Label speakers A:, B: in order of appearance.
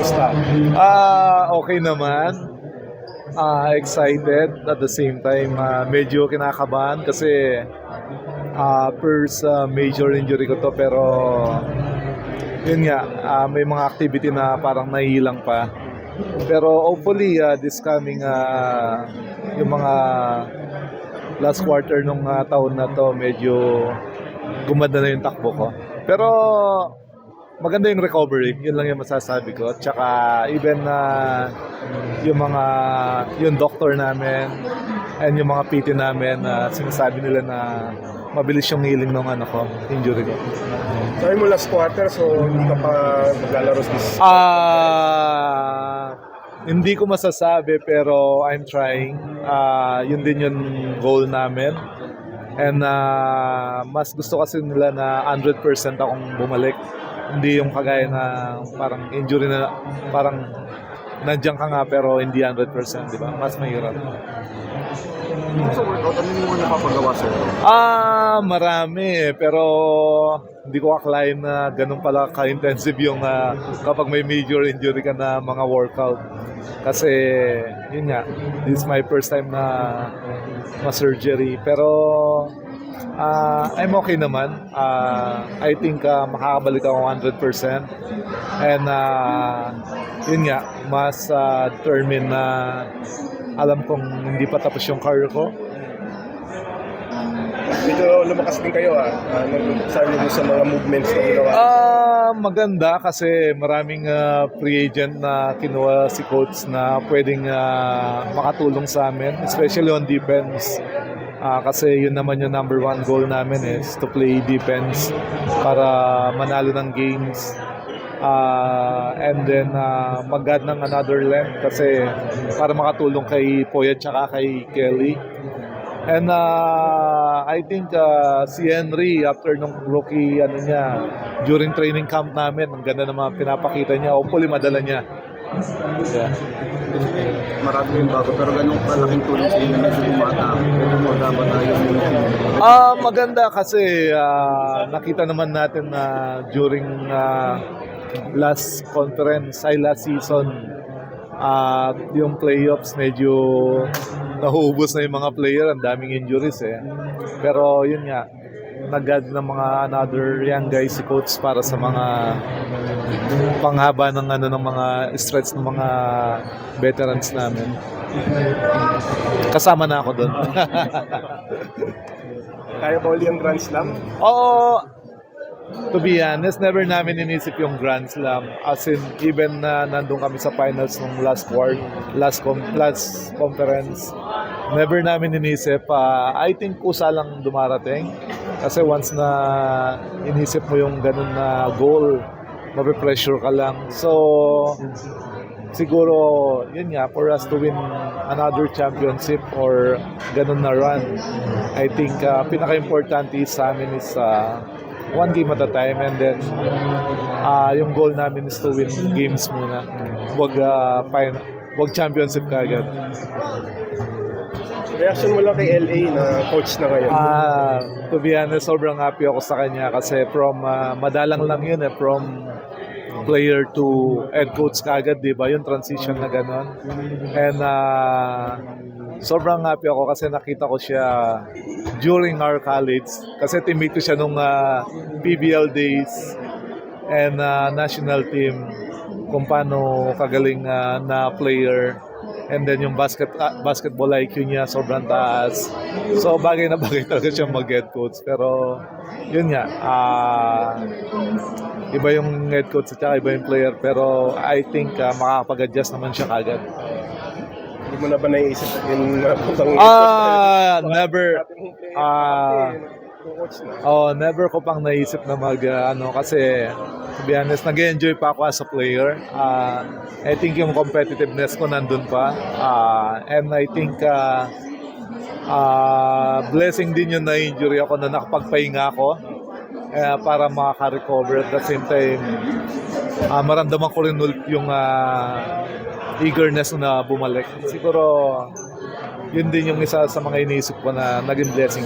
A: Kumusta?
B: Okay naman. Excited at the same time, medyo kinakabahan kasi first major injury ko to, pero yun nga, may mga activity na parang nahihilang pa. Pero hopefully this coming yung mga last quarter nung taon na to, medyo gumanda na yung takbo ko. Pero maganda yung recovery, yun lang yung masasabi ko. Tsaka even yung doctor namin and yung mga PT namin, sinasabi nila na mabilis yung healing ng injury ko.
A: Sabi mo last quarter, so hindi ka pa maglalaro this.
B: Hindi ko masasabi, pero I'm trying. Yun din yung goal namin. And mas gusto kasi nila na 100% akong bumalik. Hindi yung kagaya na parang injury na parang nandiyan ka nga pero hindi 100%, di ba? Mas mahirap.
A: Sa workout, ano yung napapagawa sa'yo?
B: Marami pero hindi ko akalain na ganun pala ka-intensive yung kapag may major injury ka na mga workout. Kasi yun nga, this is my first time na ma-surgery. Pero I'm okay naman. I think makakabalik ako 100%. And yun nga, mas determined na alam kong hindi pa tapos yung career ko.
A: Medyo lumakas din kayo sabi mo sa mga movements na ginawa.
B: Maganda kasi maraming free agent na kinuha si coach na pwedeng makatulong sa amin, especially on defense. Kasi yun naman yung number one goal namin is to play defense para manalo ng games. And then mag-add ng another length kasi para makatulong kay Poya tsaka kay Kelly. And I think si Henry, after nung rookie niya, during training camp namin, ang ganda ng mga pinapakita niya. Hopefully madala niya. Yeah.
A: Marami yung bago, pero ganun kalaking tulong sa inyo medyo bumata. Medyo mo dapat tayo.
B: Maganda kasi nakita naman natin na during last season, yung playoffs medyo nahuubos na yung mga player, ang daming injuries Pero yun nga, nag-add ng mga another young guys si coach para sa mga panghaba ng ng mga stretch ng mga veterans namin. Kasama na ako doon.
A: Kaya ba uli ang Grand Slam?
B: Oo. To be honest, never namin inisip yung Grand Slam. As in, even na nandun kami sa finals ng last conference, never namin inisip. I think kusa lang dumarating. Kasi once na inisip mo yung ganun na goal, mape-pressure ka lang. So, siguro, yun nga, for us to win another championship or ganun na run, I think pinaka-importante sa amin is one game at a time, and then yung goal namin is to win games muna. Wag championship kagad.
A: Reaction mo lang kay LA na coach na ngayon?
B: To be honest, sobrang happy ako sa kanya kasi from madalang lang yun from player to head coach kagad, di ba? Yung transition na gano'n. And sobrang happy ako kasi nakita ko siya during our college. Kasi teammate ko siya nung PBL days and national team, kung paano kagaling na player. And then yung basketball IQ niya sobrang taas. So bagay na bagay talaga siya mag-head coach. Pero yun nga, iba yung head coach at saka iba yung player. Pero I think makakapag-adjust naman siya kagad.
A: Hindi mo na ba naisip yung
B: never. Never ko pang naisip na kasi to be honest, nag-enjoy pa ako as a player. I think yung competitiveness ko nandun pa. And I think blessing din yung na-injury ako na nakapagpahinga ako para makaka-recover. At the same time, maramdaman ko rin yung eagerness na bumalik. Siguro, yun din yung isa sa mga iniisip ko na naging blessing.